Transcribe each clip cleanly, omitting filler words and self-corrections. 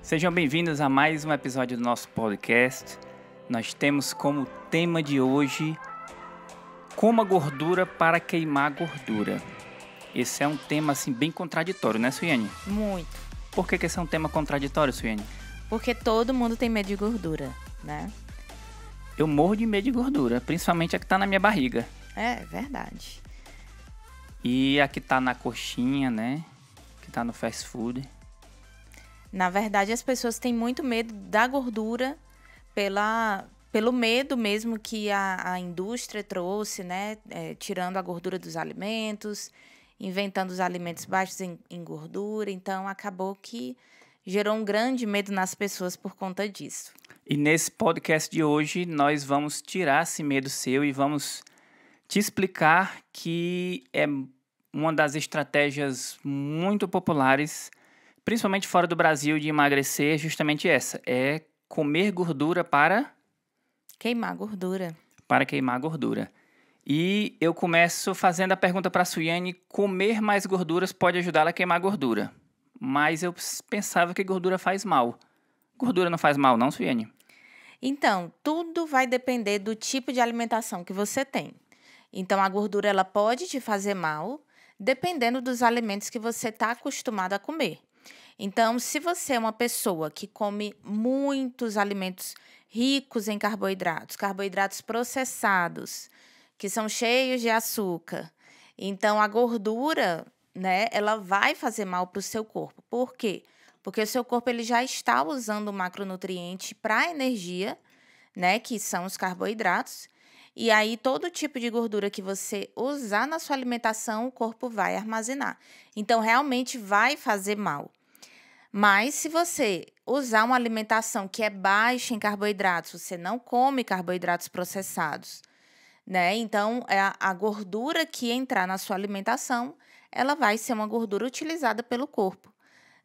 Sejam bem-vindos a mais um episódio do nosso podcast. Nós temos como tema de hoje coma gordura para queimar gordura. Esse é um tema assim bem contraditório, né, Suiane? Muito. Por que esse é um tema contraditório, Suiane? Porque todo mundo tem medo de gordura, né? Eu morro de medo de gordura, principalmente a que tá na minha barriga. É verdade. E a que tá na coxinha, né? Que tá no fast food. Na verdade, as pessoas têm muito medo da gordura pelo medo mesmo que a indústria trouxe, né? Tirando a gordura dos alimentos, inventando os alimentos baixos em gordura. Então, acabou que gerou um grande medo nas pessoas por conta disso. E nesse podcast de hoje, nós vamos tirar esse medo seu e vamos te explicar que é uma das estratégias muito populares, principalmente fora do Brasil, de emagrecer, é justamente essa. É comer gordura para Queimar gordura. queimar gordura. E eu começo fazendo a pergunta para a Suiane: comer mais gorduras pode ajudá-la a queimar gordura. Mas eu pensava que gordura faz mal. Gordura não faz mal, não, Suiane? Então, tudo vai depender do tipo de alimentação que você tem. Então, a gordura ela pode te fazer mal, dependendo dos alimentos que você está acostumado a comer. Então, se você é uma pessoa que come muitos alimentos ricos em carboidratos, carboidratos processados, que são cheios de açúcar, então a gordura, né, ela vai fazer mal para o seu corpo. Por quê? Porque o seu corpo ele já está usando o macronutriente para energia, né, que são os carboidratos. E aí, todo tipo de gordura que você usar na sua alimentação, o corpo vai armazenar. Então, realmente vai fazer mal. Mas, se você usar uma alimentação que é baixa em carboidratos, você não come carboidratos processados, né? Então, a gordura que entrar na sua alimentação, ela vai ser uma gordura utilizada pelo corpo,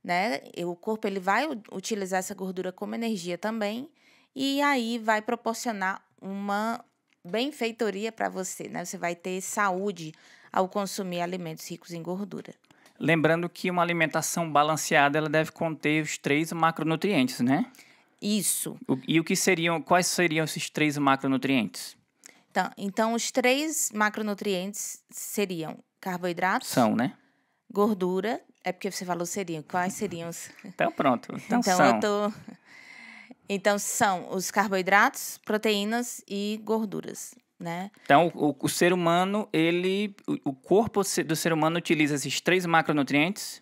né? O corpo ele vai utilizar essa gordura como energia também, e aí vai proporcionar uma benfeitoria para você, né? Você vai ter saúde ao consumir alimentos ricos em gordura. Lembrando que uma alimentação balanceada ela deve conter os 3 macronutrientes, né? Isso. Quais seriam esses 3 macronutrientes? Então os 3 macronutrientes seriam carboidratos, São, né? gordura. É porque você falou seriam. Quais seriam os? Então pronto. Então Então são. Então são os carboidratos, proteínas e gorduras, né? Então o ser humano, o corpo do ser humano utiliza esses 3 macronutrientes.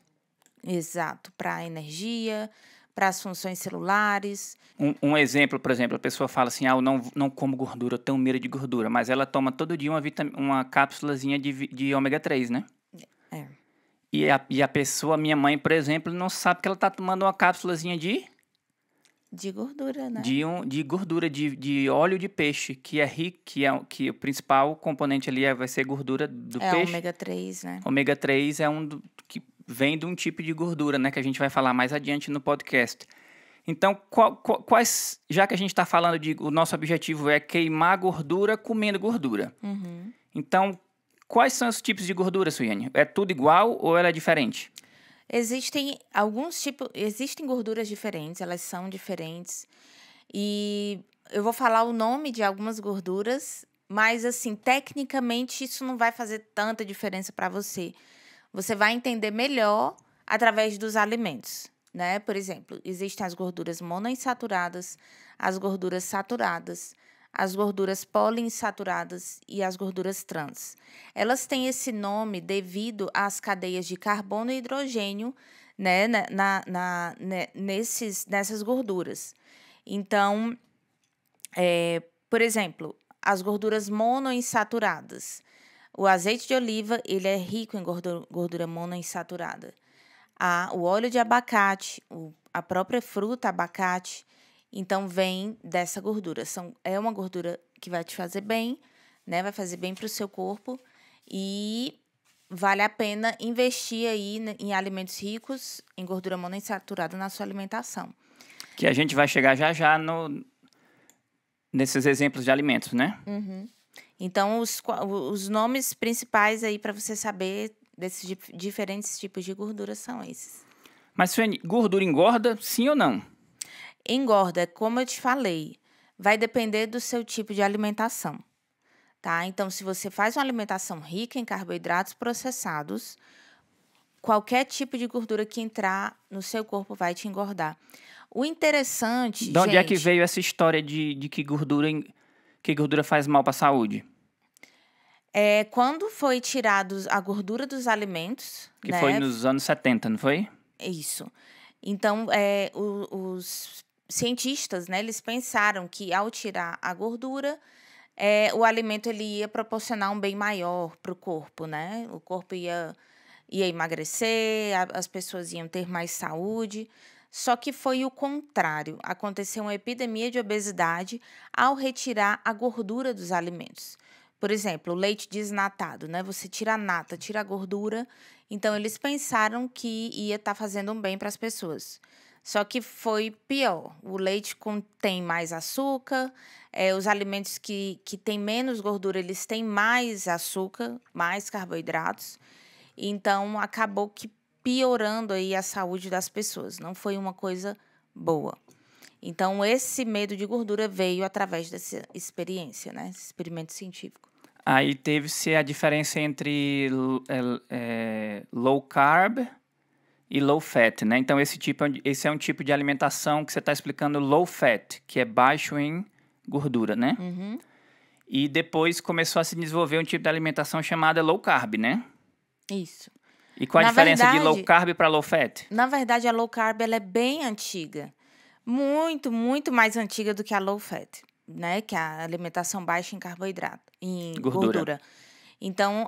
Exato, para energia, para as funções celulares. Um exemplo, por exemplo, a pessoa fala assim: eu não como gordura, eu tenho medo de gordura, mas ela toma todo dia uma cápsulazinha de ômega 3, né? É. E a pessoa, minha mãe, por exemplo, não sabe que ela está tomando uma cápsulazinha De gordura, né? de gordura, de óleo de peixe, que é rico, que o principal componente ali vai ser gordura do peixe. Ômega 3, né? Ômega 3 é que vem de um tipo de gordura, né? Que a gente vai falar mais adiante no podcast. Então, quais, já que a gente está falando o nosso objetivo é queimar gordura comendo gordura. Uhum. Então, quais são os tipos de gordura, Suiane? É tudo igual ou ela é diferente? Existem gorduras diferentes, elas são diferentes. E eu vou falar o nome de algumas gorduras, mas assim, tecnicamente isso não vai fazer tanta diferença para você. Você vai entender melhor através dos alimentos, né? Por exemplo, existem as gorduras monoinsaturadas, as gorduras saturadas, as gorduras poliinsaturadas e as gorduras trans. Elas têm esse nome devido às cadeias de carbono e hidrogênio, né, nessas gorduras. Então, por exemplo, as gorduras monoinsaturadas. O azeite de oliva, ele é rico em gordura monoinsaturada. O óleo de abacate, a própria fruta abacate, então vem dessa gordura. É uma gordura que vai te fazer bem, né? Vai fazer bem para o seu corpo e vale a pena investir aí em alimentos ricos em gordura monoinsaturada na sua alimentação. Que a gente vai chegar já nesses exemplos de alimentos, né? Uhum. Então, os nomes principais aí para você saber desses diferentes tipos de gordura são esses. Mas, Suene, gordura engorda, sim ou não? Engorda, como eu te falei, vai depender do seu tipo de alimentação, tá? Então, se você faz uma alimentação rica em carboidratos processados, qualquer tipo de gordura que entrar no seu corpo vai te engordar. O interessante, De onde é que gente, veio essa história de que que gordura faz mal para a saúde? é quando foi tirado a gordura dos alimentos, Que foi né? nos anos 70, não foi? Isso. Então, os cientistas, né, eles pensaram que ao tirar a gordura, o alimento ele ia proporcionar um bem maior para o corpo, né? O corpo ia emagrecer, as pessoas iam ter mais saúde. Só que foi o contrário. Aconteceu uma epidemia de obesidade ao retirar a gordura dos alimentos. Por exemplo, o leite desnatado, né? Você tira a nata, tira a gordura. Então, eles pensaram que ia estar fazendo um bem para as pessoas. Só que foi pior. O leite contém mais açúcar, os alimentos que têm menos gordura, eles têm mais açúcar, mais carboidratos. Então, acabou que piorando aí a saúde das pessoas. Não foi uma coisa boa. Então, esse medo de gordura veio através dessa experiência, né? Esse experimento científico. Aí teve-se a diferença entre low carb e low fat, né? Então, esse é um tipo de alimentação que você está explicando low fat, que é baixo em gordura, né? Uhum. E depois começou a se desenvolver um tipo de alimentação chamada low carb, né? Isso. E qual a Na diferença de low verdade, carb para low fat? na verdade, a low carb ela é bem antiga. Muito, muito mais antiga do que a low fat, né? Que é a alimentação baixa em carboidrato, em Gordura. gordura. Então,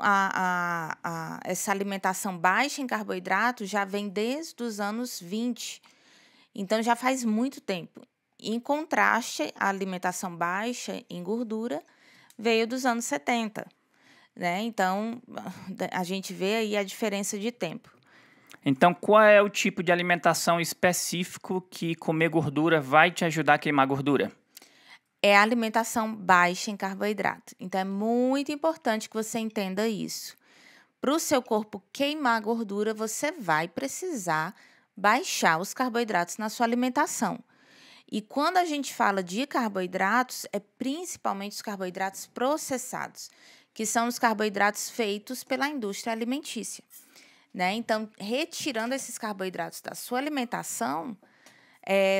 essa alimentação baixa em carboidrato já vem desde os anos 20. Então, já faz muito tempo. Em contraste, a alimentação baixa em gordura veio dos anos 70, né? Então, a gente vê aí a diferença de tempo. Então, qual é o tipo de alimentação específico que comer gordura vai te ajudar a queimar gordura? É a alimentação baixa em carboidrato. Então, é muito importante que você entenda isso. Para o seu corpo queimar gordura, você vai precisar baixar os carboidratos na sua alimentação. E quando a gente fala de carboidratos, é principalmente os carboidratos processados, que são os carboidratos feitos pela indústria alimentícia, né? Então, retirando esses carboidratos da sua alimentação,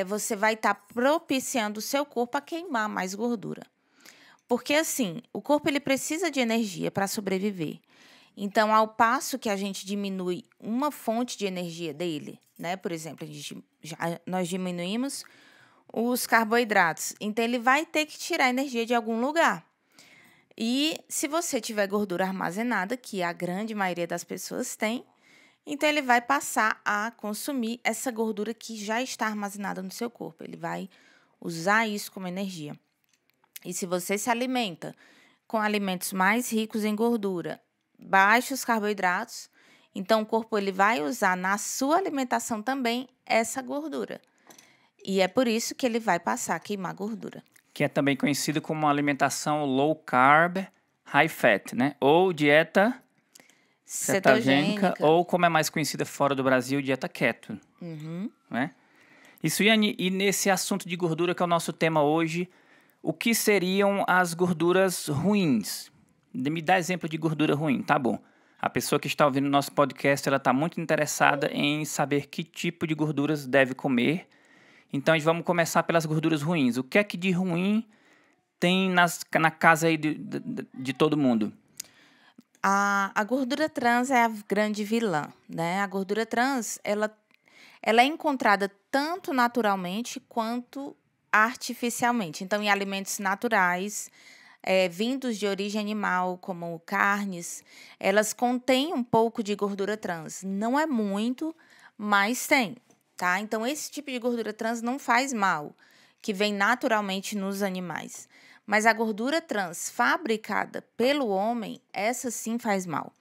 você vai estar propiciando o seu corpo a queimar mais gordura. Porque, assim, o corpo ele precisa de energia para sobreviver. Então, ao passo que a gente diminui uma fonte de energia dele, né? Por exemplo, nós diminuímos os carboidratos. Então, ele vai ter que tirar energia de algum lugar. E se você tiver gordura armazenada, que a grande maioria das pessoas tem, então ele vai passar a consumir essa gordura que já está armazenada no seu corpo. Ele vai usar isso como energia. E se você se alimenta com alimentos mais ricos em gordura, baixos carboidratos, então o corpo ele vai usar na sua alimentação também essa gordura. E é por isso que ele vai passar a queimar gordura. Que é também conhecido como uma alimentação low carb, high fat, né? Ou dieta cetogênica, ou como é mais conhecida fora do Brasil, dieta keto. Uhum. Né? E Suiane, e nesse assunto de gordura que é o nosso tema hoje, o que seriam as gorduras ruins? Me dá exemplo de gordura ruim, tá bom. A pessoa que está ouvindo o nosso podcast, ela está muito interessada em saber que tipo de gorduras deve comer. Então, vamos começar pelas gorduras ruins. O que é que de ruim tem na casa aí de todo mundo? A gordura trans é a grande vilã, né? A gordura trans, ela é encontrada tanto naturalmente quanto artificialmente. Então, em alimentos naturais, vindos de origem animal, como carnes, elas contêm um pouco de gordura trans. Não é muito, mas tem, tá? Então, esse tipo de gordura trans não faz mal, que vem naturalmente nos animais. Mas a gordura trans fabricada pelo homem, essa sim faz mal.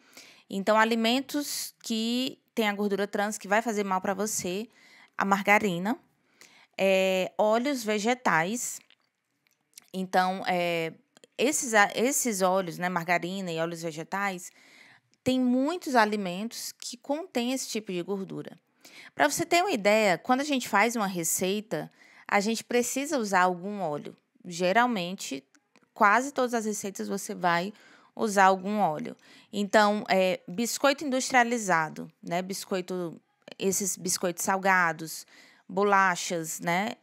Então, alimentos que têm a gordura trans que vai fazer mal para você, a margarina, óleos vegetais. Então, esses óleos, né, margarina e óleos vegetais, tem muitos alimentos que contêm esse tipo de gordura. Para você ter uma ideia, quando a gente faz uma receita, a gente precisa usar algum óleo. Geralmente, quase todas as receitas você vai usar algum óleo. Então, biscoito industrializado, né? Esses biscoitos salgados, bolachas, né?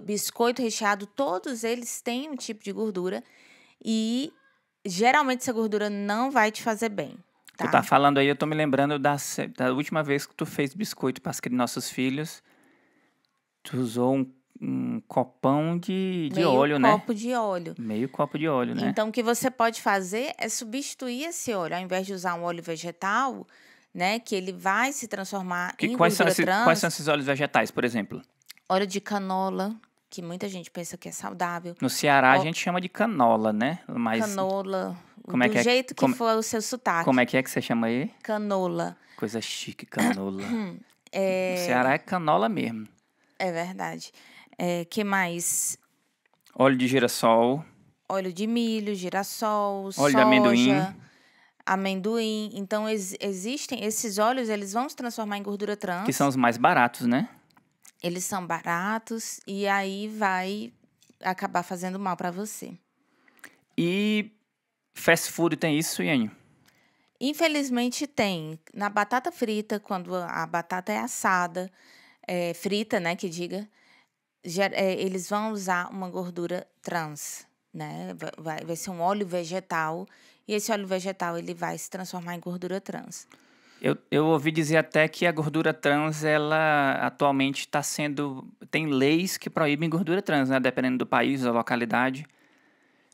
Biscoito recheado, todos eles têm um tipo de gordura e geralmente essa gordura não vai te fazer bem, Tu tá tá? falando aí, eu tô me lembrando da última vez que tu fez biscoito para nossos filhos. Tu usou um copão de Meio óleo, né? copo de óleo. Meio copo de óleo, né? Então, o que você pode fazer é substituir esse óleo. Ao invés de usar um óleo vegetal, né, que ele vai se transformar em gordura Quais são trans, esses óleos vegetais, por exemplo? óleo de canola, que muita gente pensa que é saudável. No Ceará a Ó, gente chama de canola, né? Mas canola, como é do que é, jeito que for o seu como sotaque. é que você chama aí? Canola. Coisa chique, canola. No É, Ceará é canola mesmo. é verdade. Que mais? Óleo de girassol, Óleo de milho, girassol, óleo de amendoim, soja, amendoim. Então, existem esses óleos, eles vão se transformar em gordura que são trans. os mais baratos, né? Eles são baratos e aí vai acabar fazendo mal para você. E fast food tem isso, Iane? Infelizmente tem. Na batata frita, quando a batata é assada, frita, né, que diga, eles vão usar uma gordura trans, né? Vai ser um óleo vegetal e esse óleo vegetal ele vai se transformar em gordura trans. Eu ouvi dizer até que a gordura trans, ela atualmente está sendo... Tem leis que proíbem gordura trans, né? Dependendo do país, da localidade.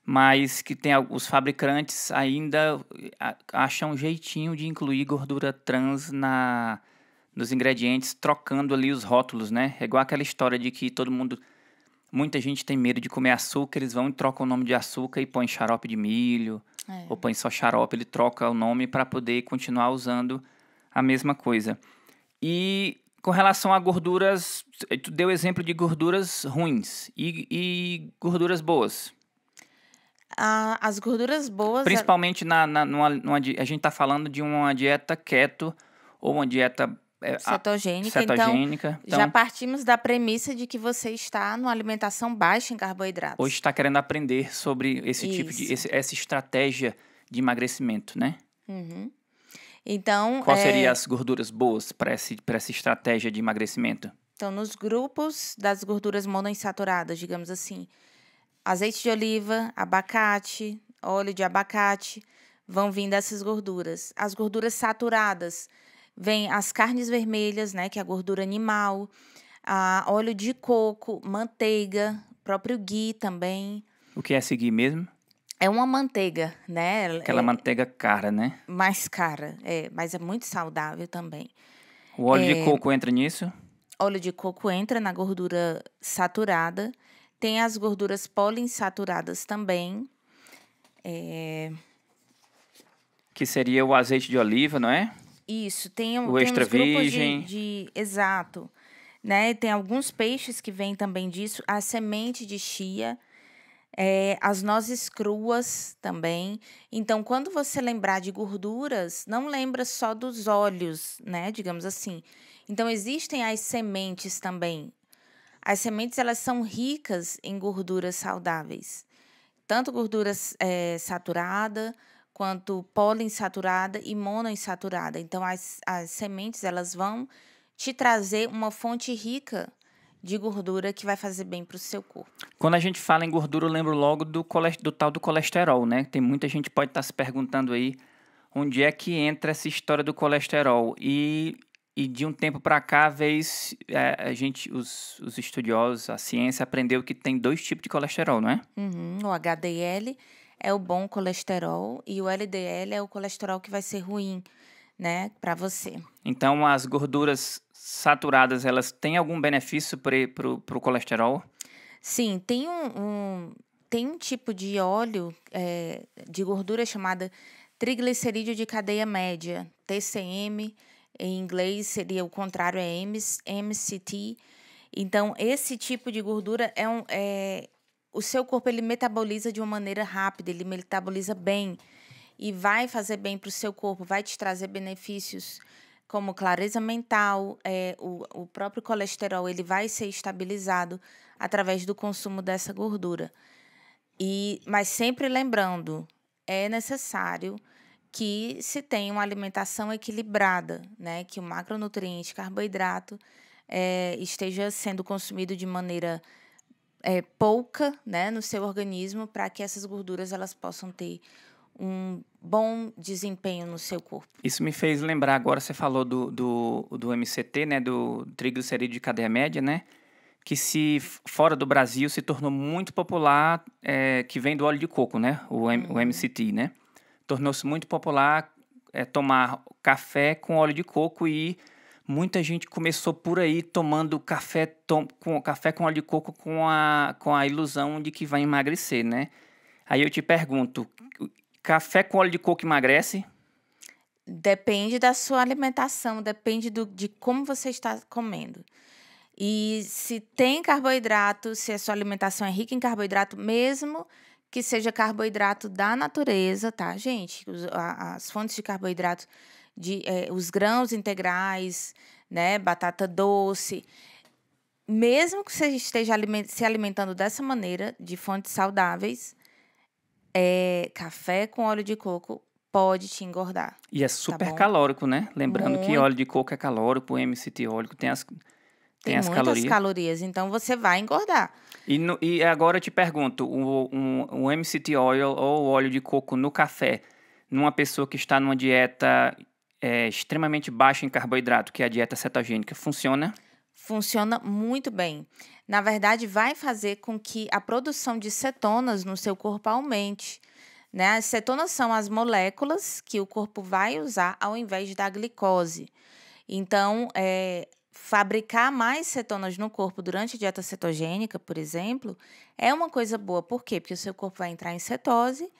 Mas que tem os fabricantes ainda acham um jeitinho de incluir gordura trans nos ingredientes, trocando ali os rótulos, né? É igual aquela história de que muita gente tem medo de comer açúcar, eles vão e trocam o nome de açúcar e põem xarope de milho, ou põe só xarope, ele troca o nome para poder continuar usando a mesma coisa. E com relação a gorduras, tu deu exemplo de gorduras ruins e gorduras boas. As gorduras boas, Principalmente a gente está falando de uma dieta keto ou uma dieta cetogênica. cetogênica. Então, já partimos da premissa de que você está numa alimentação baixa em carboidratos. Hoje está querendo aprender sobre esse tipo de essa estratégia de emagrecimento, né? Uhum. Então, Quais seriam as gorduras boas para essa estratégia de emagrecimento? Então, nos grupos das gorduras monoinsaturadas, digamos assim, azeite de oliva, abacate, óleo de abacate, vão vir dessas gorduras. As gorduras saturadas, vêm as carnes vermelhas, né, que é a gordura animal, óleo de coco, manteiga, próprio ghee também. O que é esse ghee mesmo? É uma manteiga, né? Aquela manteiga cara, né? Mais cara, mas é muito saudável também. O óleo de coco entra nisso? Óleo de coco entra na gordura saturada. Tem as gorduras poliinsaturadas também. Que seria o azeite de oliva, não é? Isso, tem O extra uns grupos virgem. Exato. Né? Tem alguns peixes que vêm também disso. A semente de chia, as nozes cruas também. Então, quando você lembrar de gorduras, não lembra só dos óleos, né? Digamos assim. Então, existem as sementes também. As sementes, elas são ricas em gorduras saudáveis. Tanto gordura saturada, quanto poliinsaturada e monoinsaturada. Então, as sementes, elas vão te trazer uma fonte rica de gordura que vai fazer bem para o seu corpo. Quando a gente fala em gordura, eu lembro logo do tal do colesterol, né? Tem muita gente que pode estar se perguntando aí onde é que entra essa história do colesterol. E de um tempo para cá, os estudiosos, a ciência aprendeu que tem 2 tipos de colesterol, não é? O HDL é o bom colesterol e o LDL é o colesterol que vai ser ruim, né, para você. Então, as gorduras saturadas, elas têm algum benefício pro colesterol? Sim, tem tem um tipo de óleo de gordura chamada triglicerídeo de cadeia média, TCM, em inglês seria o contrário, é MCT. Então, esse tipo de gordura o seu corpo ele metaboliza de uma maneira rápida, ele metaboliza bem e vai fazer bem para o seu corpo, vai te trazer benefícios como clareza mental, o próprio colesterol ele vai ser estabilizado através do consumo dessa gordura. Mas sempre lembrando, é necessário que se tenha uma alimentação equilibrada, né? Que o macronutriente, carboidrato, esteja sendo consumido de maneira pouca, né, no seu organismo, para que essas gorduras elas possam ter um bom desempenho no seu corpo. Isso me fez lembrar, agora você falou do MCT, né, do triglicerídeo de cadeia média, né, que fora do Brasil se tornou muito popular, que vem do óleo de coco, né, o MCT, né, tornou-se muito popular tomar café com óleo de coco e muita gente começou por aí tomando café com óleo de coco com a ilusão de que vai emagrecer, né? Aí eu te pergunto, café com óleo de coco emagrece? Depende da sua alimentação, depende de como você está comendo. E se tem carboidrato, se a sua alimentação é rica em carboidrato, mesmo que seja carboidrato da natureza, tá, gente? As fontes de carboidrato, os grãos integrais, né, batata doce, mesmo que você esteja se alimentando dessa maneira, de fontes saudáveis, café com óleo de coco pode te engordar. E é super calórico, né? Lembrando que óleo de coco é calórico, o MCT ólico tem as muitas calorias, então você vai engordar. E agora eu te pergunto, o MCT oil ou o óleo de coco no café, numa pessoa que está numa dieta extremamente baixa em carboidrato, que é a dieta cetogênica, funciona? Funciona muito bem. Na verdade, vai fazer com que a produção de cetonas no seu corpo aumente, né? As cetonas são as moléculas que o corpo vai usar ao invés da glicose. Então, fabricar mais cetonas no corpo durante a dieta cetogênica, por exemplo, é uma coisa boa. Por quê? Porque o seu corpo vai entrar em cetose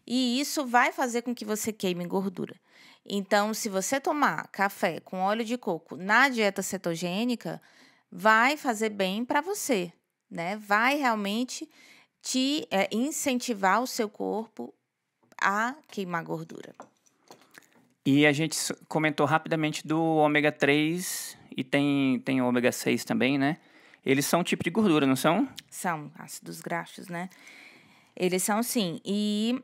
e isso vai fazer com que você queime gordura. Então, se você tomar café com óleo de coco na dieta cetogênica, vai fazer bem para você, né? Vai realmente te incentivar o seu corpo a queimar gordura. E a gente comentou rapidamente do ômega 3 e tem o ômega 6 também, né? Eles são um tipo de gordura, não são? São ácidos graxos, né? Eles são sim. E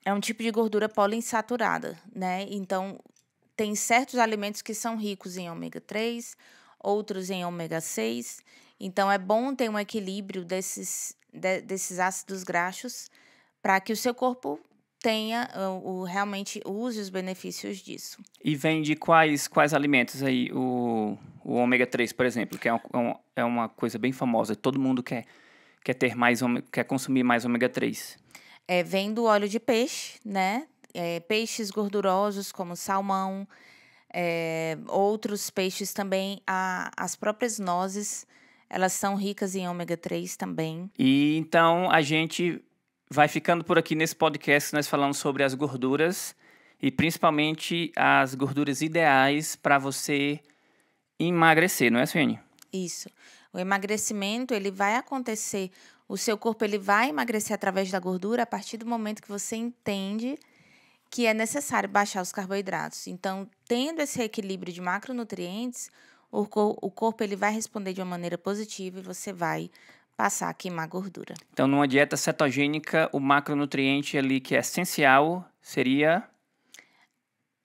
é um tipo de gordura poliinsaturada, né? Então, tem certos alimentos que são ricos em ômega 3, outros em ômega 6. Então, é bom ter um equilíbrio desses ácidos graxos para que o seu corpo tenha realmente use os benefícios disso. E vem de quais alimentos aí? O ômega 3, por exemplo, que é uma coisa bem famosa. Todo mundo quer consumir mais ômega 3. Vem do óleo de peixe, né? Peixes gordurosos como salmão, outros peixes também. As próprias nozes, elas são ricas em ômega 3 também. E então a gente vai ficando por aqui nesse podcast. Nós falamos sobre as gorduras e principalmente as gorduras ideais para você emagrecer, não é, Suene? Isso. O emagrecimento, ele vai acontecer, o seu corpo ele vai emagrecer através da gordura a partir do momento que você entende que é necessário baixar os carboidratos. Então, tendo esse equilíbrio de macronutrientes, o corpo ele vai responder de uma maneira positiva e você vai passar a queimar gordura. Então, numa dieta cetogênica, o macronutriente ali que é essencial seria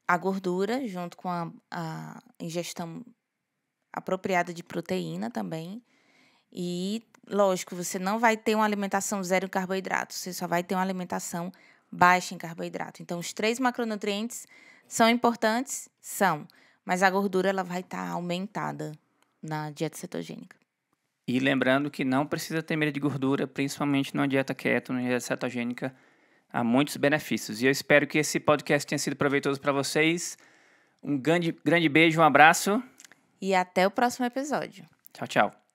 a gordura, junto com a ingestão apropriada de proteína também. E, lógico, você não vai ter uma alimentação zero em carboidratos, você só vai ter uma alimentação baixa em carboidrato. Então, os 3 macronutrientes são importantes? São. Mas a gordura ela vai estar aumentada na dieta cetogênica. E lembrando que não precisa ter medo de gordura, principalmente numa dieta keto, numa dieta cetogênica. Há muitos benefícios. E eu espero que esse podcast tenha sido proveitoso para vocês. Um grande beijo, um abraço. E até o próximo episódio. Tchau, tchau.